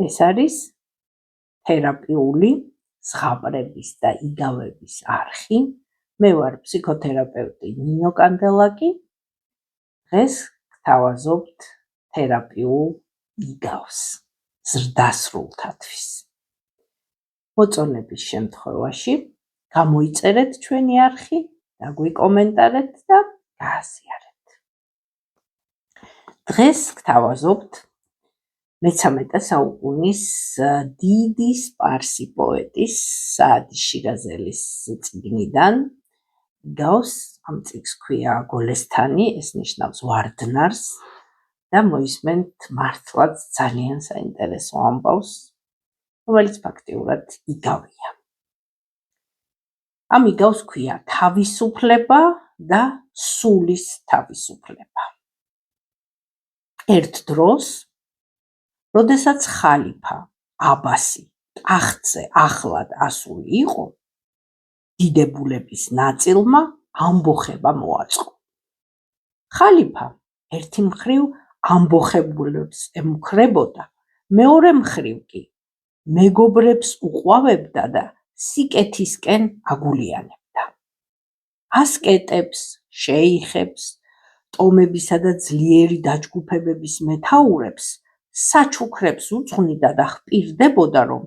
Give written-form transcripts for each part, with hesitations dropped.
ეს არის თერაპიული ზღაპრების და იგავების არხი. მე ვარ ფსიქოთერაპევტი ნინო კანდელაკი. დღეს გთავაზობთ თერაპიულ იგავს ზრდასრულთათვის. მოწონების შემთხვევაში გამოიწერეთ ჩვენი არხი, დაგვიკომენტარეთ და გააზიარეთ. დღეს გთავაზობთ მე-13 საუკუნის დიდი სპარსი პოეტის საადი შირაზელის წიგნიდან იგავს. ამ წიგნს ქვია გოლესთანი, ეს ნიშნავს ვარდნარს და მოისმენთ მართლაც ძალიან საინტერესო ამბავს, რომელიც ფაქტიურად იგავია. ამ იგავს ქვია თავისუფლება და სულის თავისუფლება. ერთ დროს, როდესაც ხალიფა აბასი ტახტზე ახლად ასული იყო, დიდებულების ნაწილმა ამბოხება მოაწყო. ხალიფა ერთი მხრივ ამბოხებულებს ემუქრებოდა, მეორე მხრივ კი მეგობრებს უყვავებდა და სიკეთისკენ აგულიანებდა. ასკეტებს, შეიხებს, ტომებისა და ძლიერი დაჯგუფებების მეთაურებს საჩუქრებს უძღვნიდა და ჰპირდებოდა, რომ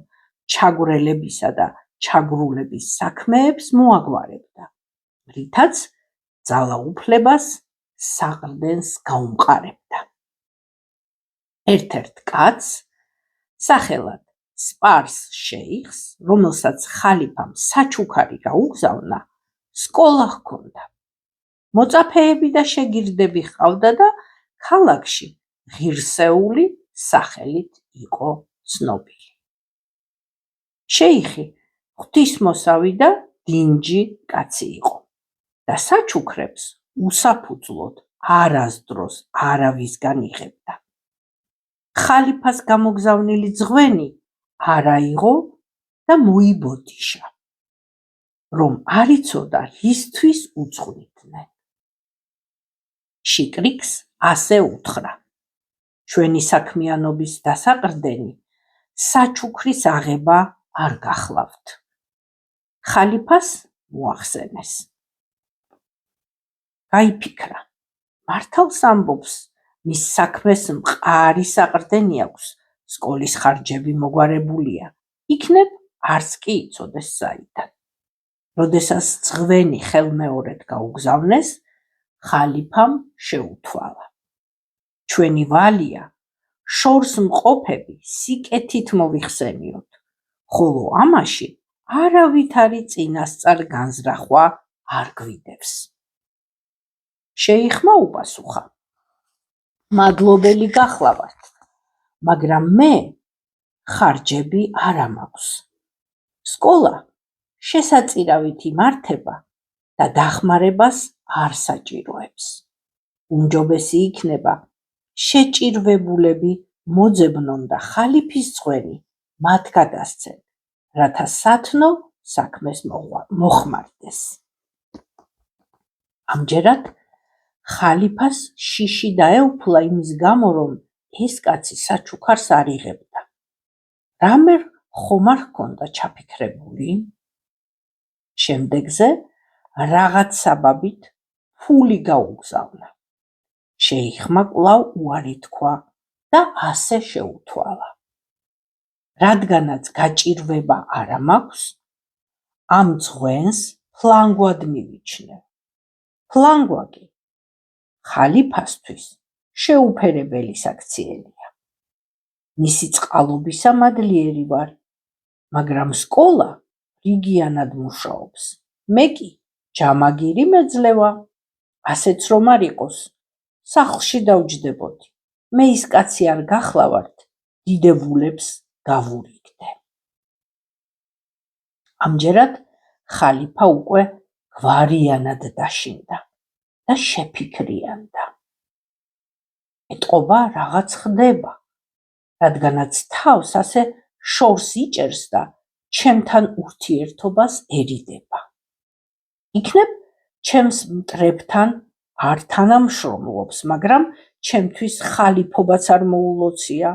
ჩაგვრელებისა და ჩაგრულების საქმეებს მოაგვარებდა, რითაც ძალაუფლებას საყრდენს გაუმყარებდა. ერთ-ერთ კაცს, სახელად სპარს შეიხს, რომელსაც ხალიფამ საჩუქარი გაუგზავნა, სკოლა ჰქონდა. მოწაფეები და შეგირდები ჰყავდა და ქალაქში ღირსეული სახელით იყო ცნობილი. შეიხი ღვთისმოსავი და დინჯი კაცი იყო და საჩუქრებს უსაფუძვლოდ არასდროს არავისგან იღებდა. ხალიფას გამოგზავნილი ძღვენი არ აიღო და მოიბოდიშა, რომ არ იცოდა რისთვის უძღვნიდნენ. შიკრიკს ასე უთხრა: ჩვენი საქმიანობის დასაყრდენი საჩუქრის აღება არ გახლავთ. ხალიფას მოახსენეს. გაიფიქრა, მართალს ამბობს, მის საქმეს მყარი საყრდენი აქვს, სკოლის ხარჯები მოგვარებულია, იქნებ არც კი იცოდეს საიდან. როდესაც ძღვენი ხელმეორედ გაუგზავნეს, ხალიფამ შეუთვალა: ჩვენი ვალია შორს მყოფები სიკეთით მოვიხსენიოთ, ხოლო ამაში არავითარი წინასწარ განზრახვა არ გვიდევს. შეიხმა უპასუხა: მადლობელი გახლავართ, მაგრამ მე ხარჯები არ მაქვს. სკოლა შესაწირავით იმართება და დახმარებას არ საჭიროებს. უმჯობესი იქნება შეჭირვებულები მოძებნონ და ხალიფის ძღვენი მათ გადასცენ, რათა სათნო საქმეს მოხმარდეს. ამჯერად ხალიფას შიში დაეუფლა იმის გამო, რომ ეს კაცი საჩუქარს არ იღებდა. რამე ხომ არ ჰქონდა ჩაფიქრებული? შემდეგზე რაღაც საბაბით ფული გაუგზავნა. შეიხმა კვლავ უარი თქვა და ასე შეუთვალა: რადგანაც გაჭირვება არ მაქვს, ამ ძღვენს ფლანგვად მივიჩნევ. ფლანგვა კი ხალიფასთვის შეუფერებელი საქციელია. მისი წყალობისა მადლიერი ვარ, მაგრამ სკოლა რიგიანად მუშაობს. მე კი ჯამაგირი მეძლევა. ასეც რომ არ იყოს, სახლში დავჯდებოდი. მე ის კაცი არ გახლავართ, დიდებულებს გავურიგდე. ამჯერად ხალიფა უკვე გვარიანად დაშინდა და შეფიქრიანდა. ეტყობა რაღაც ხდება, რადგანაც თავს ასე შორს იჭერს და ჩემთან ურთიერთობას ერიდება. იქნებ ჩემს მტრებთან არ თანამშრომლობს, მაგრამ ჩემთვის ხალიფობაც არ მოულოცია.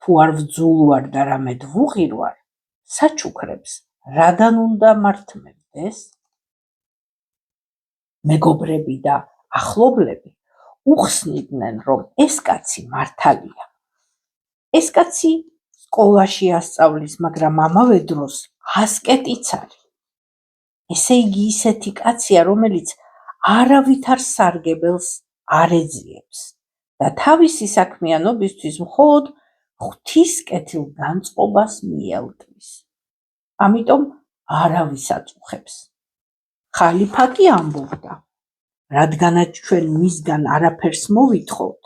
თუ არ ვძულვარ და რამედ ვუღირვარ, საჩუქრებს რადან უნდა მართმევდეს? მეგობრები და ახლობლები უხსნიდნენ, რომ ეს კაცი მართალია. ეს კაცი სკოლაში ასწავლის, მაგრამ ამავე დროს ასკეტიც არის. ესე იგი ისეთი კაცია, რომელიც არავითარ სარგებელს არ ეძიებს და თავისი საქმიანობისთვის მხოლოდ ღვთის კეთილგანწყობას მიელტვის. ამიტომ არავის აწუხებს. ხალიფა კი ამბობდა, რადგანაც ჩვენ მისგან არაფერს მოვითხოვთ,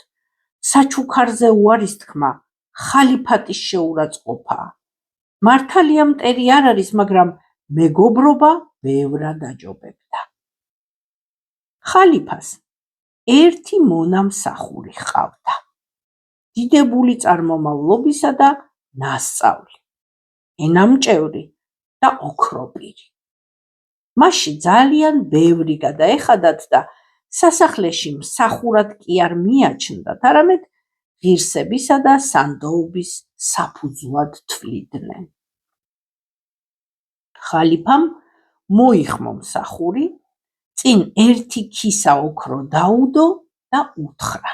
საჩუქარზე უარის თქმა ხალიფატის შეურაცხყოფაა. მართალია მტერი არ არის, მაგრამ მეგობრობა ბევრად აჯობებდა. ხალიფას ერთი მონამსახური ჰყავდა, დიდებული წარმომავლობისა და ნასწავლი, ენამჭევრი და ოქროპირი. მასში ძალიან ბევრი გადაეხადათ და სასახლეში მსახურად კი არ მიაჩნდათ, არამედ ღირსებისა და სანდოობის საფუძვლად თვლიდნენ. ხალიფამ მოიხმო მსახური, წინ ერთი ქისა ოქრო დაუდო და უთხრა: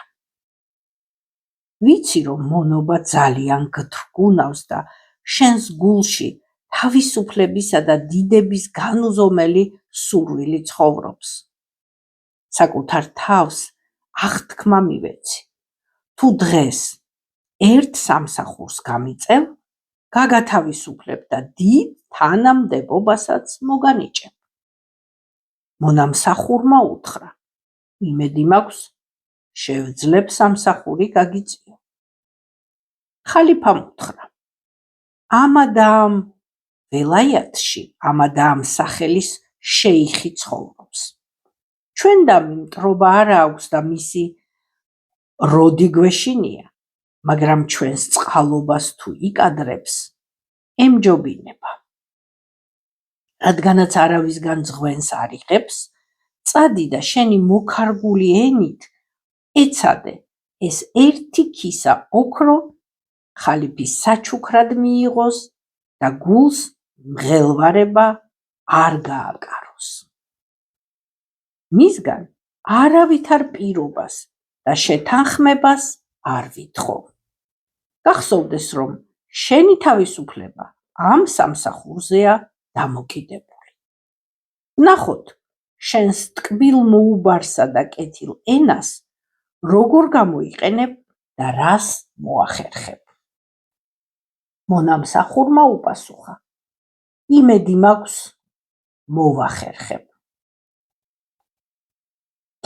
ვიცი, რომ მონობა ძალიან გთრგუნავს და შენს გულში თავისუფლებისა და დიდების განუზომელი სურვილი ცხოვრობს. საკუთარ თავს აღთქმა მივეცი. თუ დღეს ერთ სამსახურს გამიწევ, გაგათავისუფლებ და დიდ თანამდებობასაც მოგანიჭებ. მონამსახურმა უთხრა: იმედი მაქვს, შევძლებ სამსახური გაგიწიო. ხალიფამ უთხრა: ამა და ამ ველაიათში, ამა და ამ სახელის შეიხი ცხოვრობს. ჩვენ და მტრობა არა აქვს და მისი როდი გვეშინია, მაგრამ ჩვენს წყალობას თუ იკადრებს, ემჯობინება. რადგანაც არავისგან ძღვენს არ იღებს, წადი და შენი მოქარგული ენით ეცადე ეს ერთი ქისა ოქრო ხალიფის საჩუქრად მიიღოს და გულს მღელვარება არ გააკაროს. მისგან არავითარ პირობას და შეთანხმებას არ ვითხოვ. გახსოვდეს, რომ შენი თავისუფლება ამ სამსახურზეა დამოკიდებული. ნახოთ, შენს ტკბილ მოუბარსა და კეთილ ენას როგორ გამოიყენებ და რას მოახერხებ. მონამსახურმა უპასუხა: იმედი მაქვს, მოვახერხებ.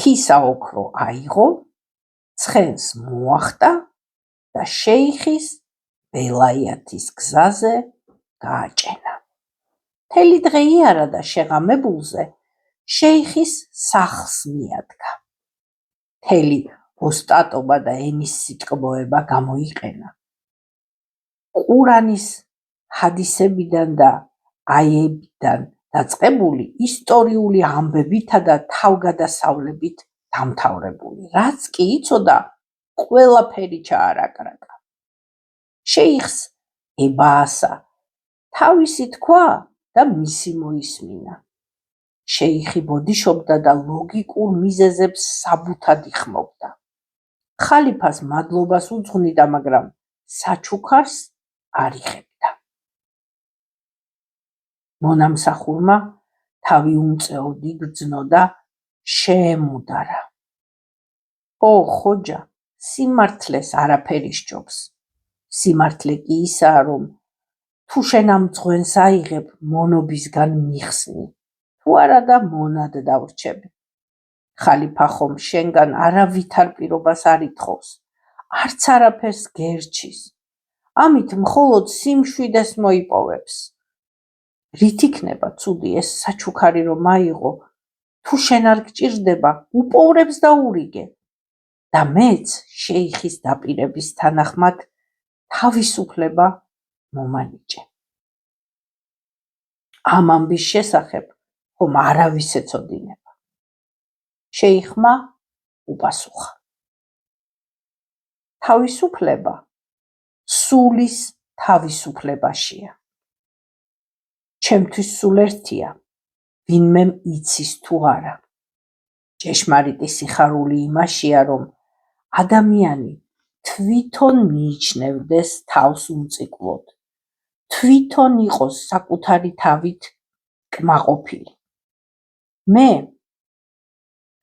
ქისა ოქრო აიღო, ცხენს მოახტა და შეიხის ველაიათის გზაზე გააჭენა. მთელი დღე იარა და შეღამებულზე შეიხის სახლს მიადგა. მთელი ოსტატობა და ენის სიტყვოება გამოიყენა. ყურანის ჰადისებიდან და აიებიდან დაწყებული ისტორიული ამბებითა და თავგადასავლებით დამთავრებული. რაც კი იცოდა, ყველაფერი ჩაარაკრაკა. შეიხს ებაასა თავისი თქვა და მისი მოისმინა. შეიხი ბოდიშობდა და ლოგიკურ მიზეზებს საბუთად იხმობდა. ხალიფას მადლობას უძღვნიდა, მაგრამ საჩუქარს არ იღებდა. მონამსახურმა თავი უმწეოდ იგრძნო და შეემუდარა: ო ხოჯა, სიმართლეს არაფერი სჯობს. სიმართლე კი ისაა, რომ თუ შენ ამ ძღვენს აიღებ, მონობისგან მიხსნი, თუ არა და მონად დავრჩებ. ხალიფა ხომ შენგან არავითარ პირობას არ ითხოვს, არც არაფერს გერჩის. ამით მხოლოდ სიმშვიდეს მოიპოვებს. რით იქნება ცუდი ეს საჩუქარი რომ აიღო, თუ შენ არ გჭირდება, უპოვრებს და ურიგე. და მეც შეიხის დაპირების თანახმად თავისუფლება მომანიჭე. ამ ამბის შესახებ ხომ არავის ეცოდინება. შეიხმა უპასუხა: თავისუფლება სულის თავისუფლებაშია. ჩემთვის სულ ერთია, ვინმემ იცის თუ არა. ჭეშმარიტი სიხარული იმაშია, რომ ადამიანი თვითონ მიიჩნევდეს თავს უმწიკლოდ, თვითონ იყოს საკუთარი თავით კმაყოფილი. მე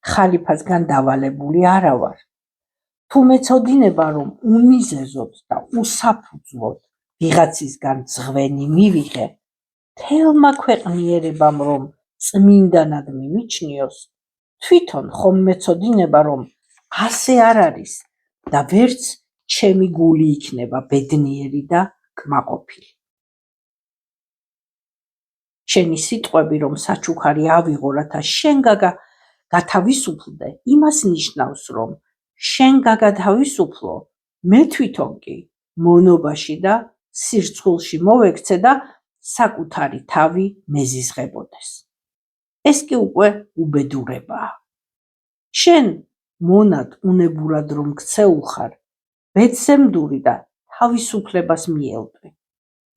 ხალიფასგან დავალებული არა ვარ. თუ მეცოდინება, რომ უმიზეზოდ და უსაფუძვლოდ ვიღაცისგან ძღვენი მივიღე, მთელმა ქვეყნიერებამ რომ წმინდანად მიმიჩნიოს, თვითონ ხომ მეცოდინება, რომ ასე არ არის და ვერც ჩემი გული იქნება ბედნიერი და კმაყოფილი. შენი სიტყვები, რომ საჩუქარი ავიღო, რათა შენ გათავისუფლდე, იმას ნიშნავს, რომ შენ გაგათავისუფლო, მე თვითონ კი მონობაში და სირცხვილში მოვექცე და საკუთარი თავი მეზიზღებოდეს. ეს კი უკვე უბედურებაა. შენ მონად უნებურად რომ ქცეულხარ, ბედსემდური და თავისუფლებას მიელვი.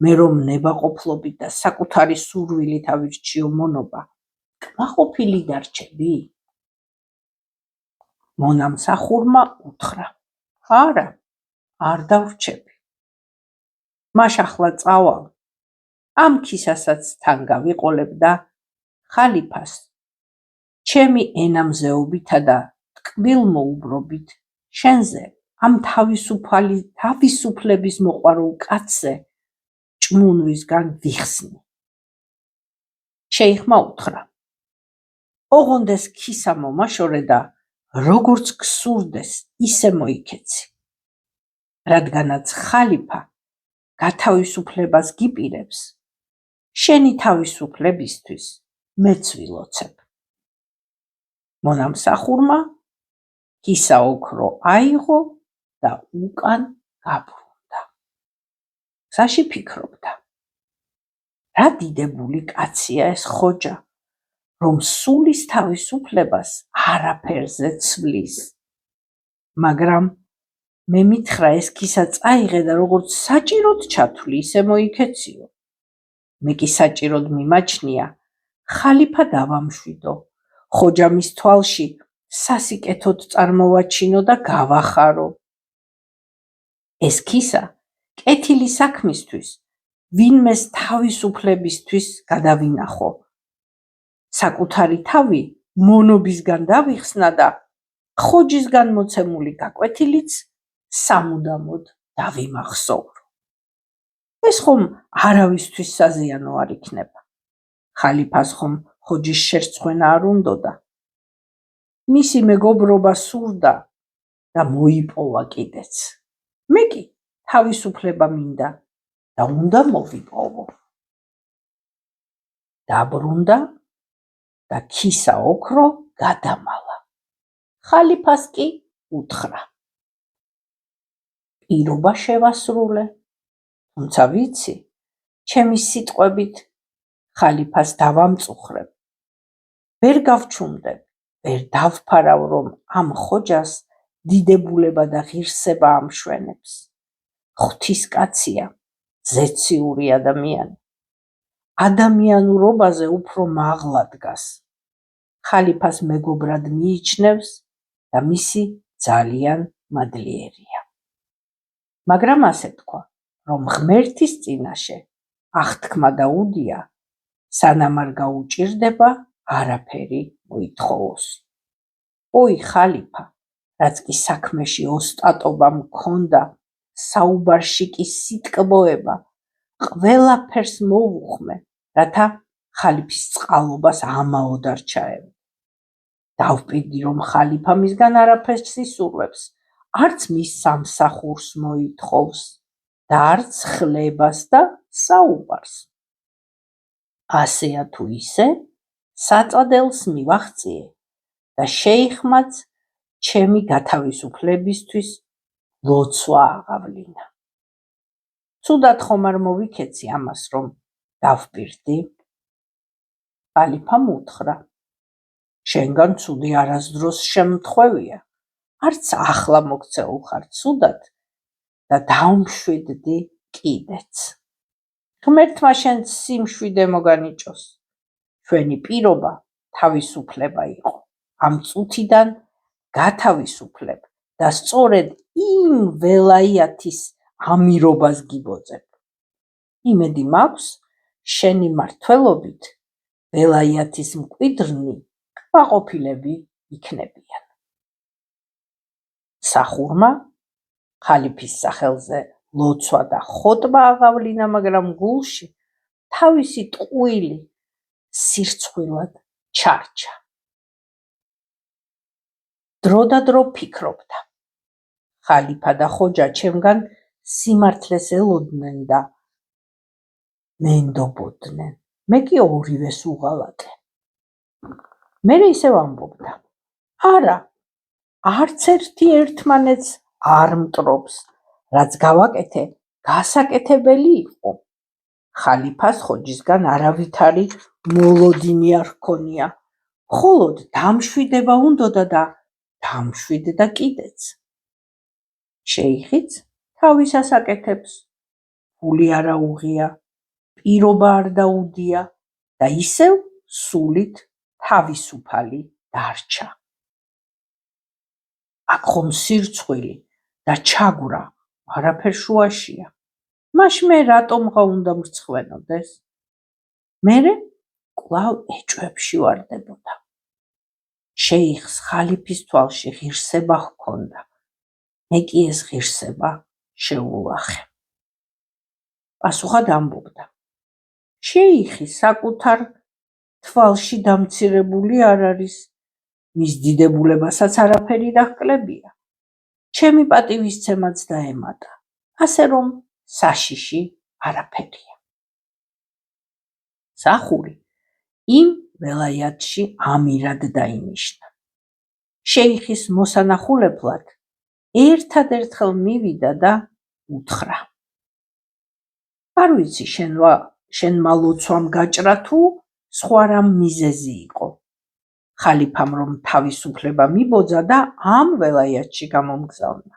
მე რომ ნებაყოფლობით და საკუთარი სურვილით ავირჩიო მონობა, კმაყოფილი დარჩები? მონამსახურმა უთხრა, არა, არ დავრჩები. მაშ ახლა წავალ, ამ ქისასაც თან გავიყოლებ და ხალიფას ჩემი ენამზეობითა და ტკბილ მოუბრობით შენზე ამ თავისუფლების მოყვარულ კაცზე ჭმუნვისგან ვიხსნი. შეიხმა უთხრა, ოღონდეს ქისა მომაშორე და როგორც გსურდეს ისე მოიქეცი. რადგანაც ხალიფა გათავისუფლებას გიპირებს, შენი თავისუფლებისთვის მეც ვილოცებ. მონამსახურმა ქისა ოქრო აიღო და უკან გაბრუნდა. გზაში ფიქრობდა, რა დიდებული კაცია ეს ხოჯა, რომ სულის თავისუფლებას არაფერზე ცვლის. მაგრამ მე მითხრა ეს ქისა წაიღე და როგორც საჭიროდ ჩათვლი, ისე მოიქეციო. მე კი საჭიროდ მიმაჩნია, ხალიფა დავამშვიდო, ხოჯამის თვალში სასიკეთოდ წარმოვაჩინო და გავახარო. ეს ქისა კეთილი საქმისთვის, ვინმეს თავისუფლებისთვის გადავინახო. საკუთარი თავი მონობისგან დავიხსნა და ხოჯისგან მოცემული გაკვეთილიც სამუდამოდ დავიმახსოვრო. ეს ხომ არავისთვის საზიანო არ იქნება. ხალიფას ხომ ხოჯის შერცხვენა არ უნდოდა. მისი მეგობრობა სურდა და მოიპოვა კიდეც. მე კი თავისუფლება მინდა და უნდა მოვიპოვო. დაბრუნდა და ქისა ოქრო გადამალა. ხალიფას კი უთხრა, პირობა შევასრულე, თუმცა ვიცი, ჩემი სიტყვებით ხალიფას დავამწუხრებ. ვერ გავჩუმდებ, ვერ დავფარავ, რომ ამ ხოჯას დიდებულება და ღირსება ამშვენებს. ღვთისკაცია, ზეციური ადამიანი. ადამიანურობაზე უფრო მაღლა დგას. ხალიფას მეგობრად მიიჩნევს და მისი ძალიან მადლიერია. მაგრამ ასე თქვა, რომ ღმერთის წინაშე აღთქმა დაუდია, სანამ არ გაუჭირდება არაფერი მოითხოვოს. ოი ხალიფა, რაც კი საქმეში ოსტატობა მქონდა, საუბარში კი სიტკბოება, ყველაფერს მოვუხმე, რათა ხალიფის წყალობას ამაოდ არ ჩაევი. დავპირდი, რომ ხალიფა მისგან არაფერს ისურვებს, არც მის სამსახურს მოითხოვს და არც ხლებას და საუბარს. ასეა თუ ისე, საწადელს მივახციე და შეიხმაც ჩემი გათავისუფლებისთვის ლოცვა აღავლინა. ცუდად ხომ არ მოვიქეცი ამას, რომ დავპირდი? ხალიფამ უთხრა, შენგან ცუდი არასდროს შემთხვევია, არც ახლა მოგცეულ ხარ ცუდად, და დავმშვიდდი კიდეც. ღმერთმა შენ სიმშვიდე მოგანიჭოს. ჩვენი პირობა თავისუფლება იყო. ამ წუთიდან გათავისუფლებ და სწორედ იმ ველაიათის ამირობას გიბოძებ. იმედი მაქვს, შენი მმართველობით ველაიათის მკვიდრნი კმაყოფილები იქნებიან. სახურმა ხალიფის სახელზე ლოცვა და ხოტბა აღავლინა, მაგრამ გულში თავისი ტყუილი სირცხვილად ჩარჩა. დრო და დრო ფიქრობდა. ხალიფა და ხოჯა ჩემგან სიმართლეს ელოდნენ და მენდობოდნენ. მე კი ორივეს უღალატე. მერე ისევ ამბობდა. არა, არც ერთი ერთმანეთს არ მტრობს, რაც გავაკეთე, გასაკეთებელი იყო. ხალიფას ხოჯისგან არავითარი მოლოდინი არ ჰქონია. მხოლოდ დამშვიდება უნდოდა და დამშვიდდა კიდეც. შეიხიც თავისას აკეთებს, ფული არა უღია, პირობა არ დაუდია და ისევ სულით თავისუფალი დარჩა. აქ ხომ სირცხვილი და ჩაგვრა არაფერ შუაშია. მაშ მე რატომღა უნდა მრცხვენოდეს? მერე კვლავ ეჭვებში ვარდებოდა. შეიხს ხალიფის თვალში ღირსება ჰქონდა. მე კი ეს ღირსება შეულახე. პასუხად ამბობდა. შეიხი საკუთარ თვალში დამცირებული არ არის, მის დიდებულებასაც არაფერი დაჰკლებია. ჩემი პატივისცემაც დაემატა, ასე რომ საშიში არაფერია. სახური იმ ველაიათში ამირად დაინიშნა. შეიხის მოსანახულებლად ერთადერთხელ მივიდა და უთხრა. არ ვიცი შენმა ლოცვამ გაჭრა თუ სხვა რამ მიზეზი იყო. ხალიფამ რომ თავისუფლება მიბოძა და ამ ველაიათში გამომგზავნა.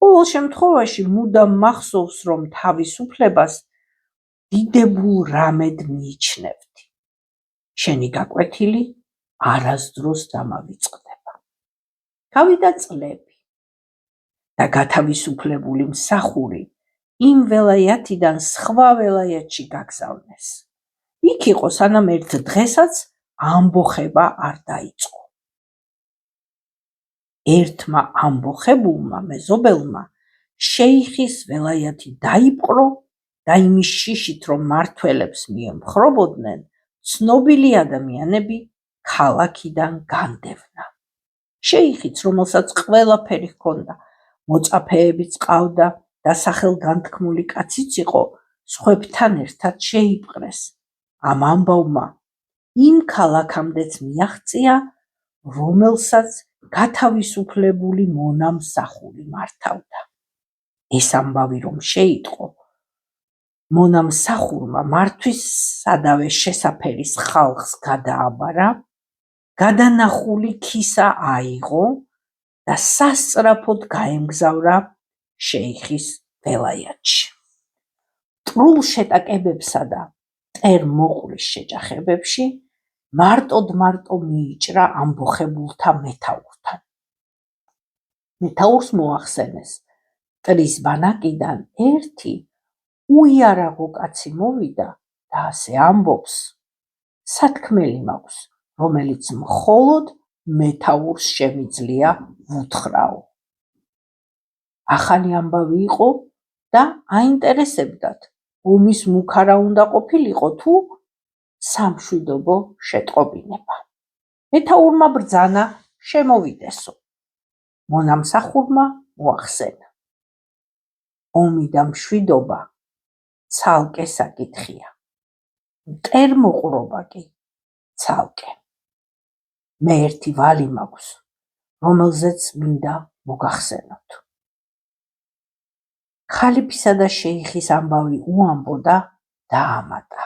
ყოველ შემთხვევაში მუდამ მახსოვს, რომ თავისუფლებას დიდებულ რამედ მიიჩნევდი. შენი გაკვეთილი არასდროს დამავიწყდება. გავიდა წლები და გათავისუფლებული მსახური იმ ველაიათიდან სხვა ველაიათში გაგზავნეს. იქ იყო სანამ ერთ დღესაც ამბოხება არ დაიწყო. ერთმა ამბოხებულმა მეზობელმა შეიხის ველაიათი დაიპყრო და იმის შიშით, რომ მმართველებს მიემხრობოდნენ, ცნობილი ადამიანები ქალაქიდან განდევნა. შეიხიც, რომელსაც ყველაფერი ჰქონდა, მოწაფეებიც ყავდა და სახელგანთქმული კაციც იყო, სხვებთან ერთად შეიპყრეს. ამ ამბავმა იმ ქალაქამდეც მიაღწია, რომელსაც გათავისუფლებული მონამსახური მართავდა. ეს ამბავი რომ შეიტყო, მონამსახურმა მართვის სადავე შესაფერის ხალხს გადააბარა, გადანახული ქისა აიღო და სასწრაფოდ გაემგზავრა შეიხის ველაიათში. მტრულ შეტაკებებსა და მტერმოყრის შეჯახებებში მარტოდ მიიჭრა ამბოხებულთა მეთაურთან. მეთაურს მოახსენეს, მტრის ბანაკიდან ერთი უიარაღო კაცი მოვიდა და ასე ამბობს, სათქმელი მაქვს, რომელიც მხოლოდ მეთაურს შემიძლია ვუთხრაო. ახალი ამბავი იყო და აინტერესებდათ, ომის მუქ არა უნდა ყოფილიყო თუ სამშვიდობო შეტყობინება. მეთაურმა ბრძანა შემოვიდესო. მონამსახურმა მოახსენა. ომი და მშვიდობა ცალკე საკითხია. მტერმოყრობა კი ცალკე. მე ერთი ვალი მაქვს, რომელზეც მინდა მოგახსენოთ. ხალიფისა და შეიხის ამბავი უამბო და დაამატა.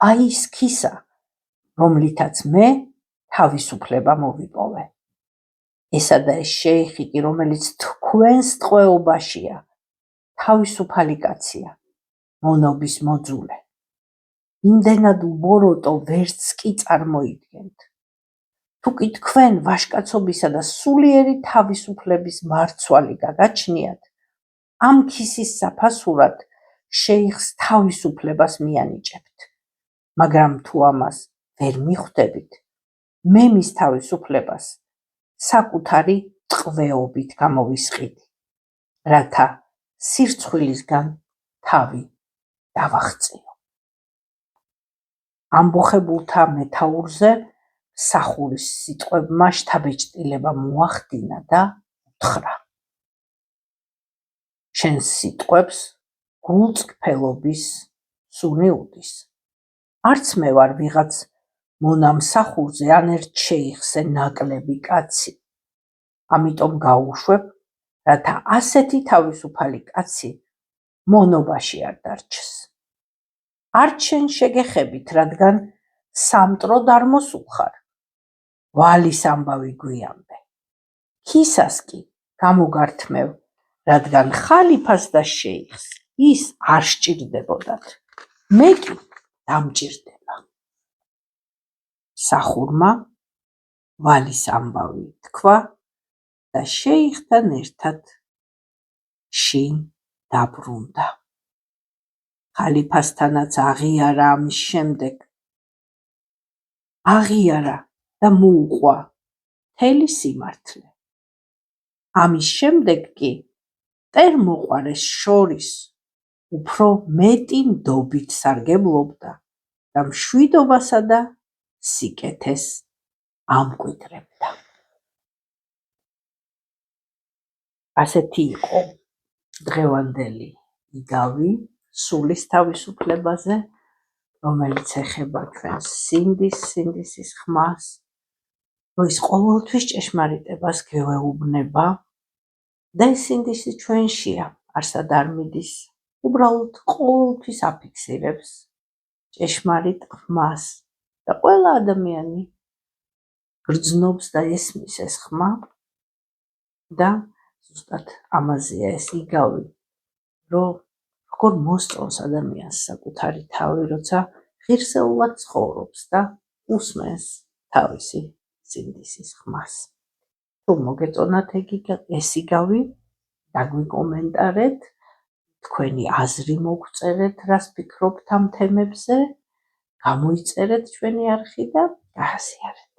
აი ის ქისა, რომლითაც მე თავისუფლება მოვიპოვე. ესა და ეს შეიხი კი, რომელიც თქვენს ტყვეობაშია, თავისუფალი კაცია, მონობის მოძულე. იმდენად უბოროტო ვერც კი წარმოიდგენთ. თუ კი თქვენ ვაჟკაცობისა და სულიერი თავისუფლების მარცვალი გაგაჩნიათ, ამ ქისის საფასურად შეიხს თავისუფლებას მიანიჭებთ. მაგრამ თუ ამას ვერ მიხვდებით, მე მის თავისუფლებას საკუთარი ტყვეობით გამოვისყიდი, რათა სირცხვილისგან თავი დავაღწიო. ამბოხებულთა მეთაურზე მსახურის სიტყვებმა შთაბეჭდილება მოახდინა და უთხრა: შენს სიტყვებს გულწრფელობის სუნი უდის. არც მე ვარ ვიღაც მონამსახურზე ან ერთ შეიხზე ნაკლები კაცი. ამიტომ გაუშვებ, რათა ასეთი თავისუფალი კაცი მონობაში არ დარჩეს. არც შენ შეგეხებით, რადგან სამტროდ არ მოსულხარ. ვალის ამბავი გვიამბე. ქისას კი გამოგართმევ, რადგან ხალიფას და შეიხს ის არ სჭირდებოდათ. მე კი დამჭირდება. მსახურმა ვალის ამბავი თქვა და შეიხთან ერთად შინ დაბრუნდა. ხალიფასთანაც აღიარა ამის შემდეგ. აღიარა და მოუყვა მთელი სიმართლე. ამის შემდეგ კი მტერმოყვარეს შორის უფრო მეტი ნდობით სარგებლობდა და მშვიდობასა და სიკეთეს ამკვიდრებდა. ასეთი იყო დღევანდელი იგავი სულის თავისუფლებაზე, რომელიც ეხება ჩვენს სინდისის ხმას, რომ ის ყოველთვის ჭეშმარიტებას გვეუბნება და ეს სინდისი ჩვენშია, არსად არ მიდის, უბრალოდ ყოველთვის აფიქსირებს ჭეშმარიტ ხმას და ყველა ადამიანი გრძნობს და ესმის ეს ხმა და ზუსტად ამაზეა ეს იგავი, რომ როგორ მოსწონს ადამიანს საკუთარი თავი, როცა ღირსეულად ცხოვრობს და უსმენს თავისი სინდისის ხმას. თუ მოგეწონათ ეს იგავი, დაგვიკომენტარეთ, თქვენი აზრი მოგწერეთ, რას ფიქრობთ ამ თემებზე, გამოიწერეთ ჩვენი არხი და გააზიარეთ.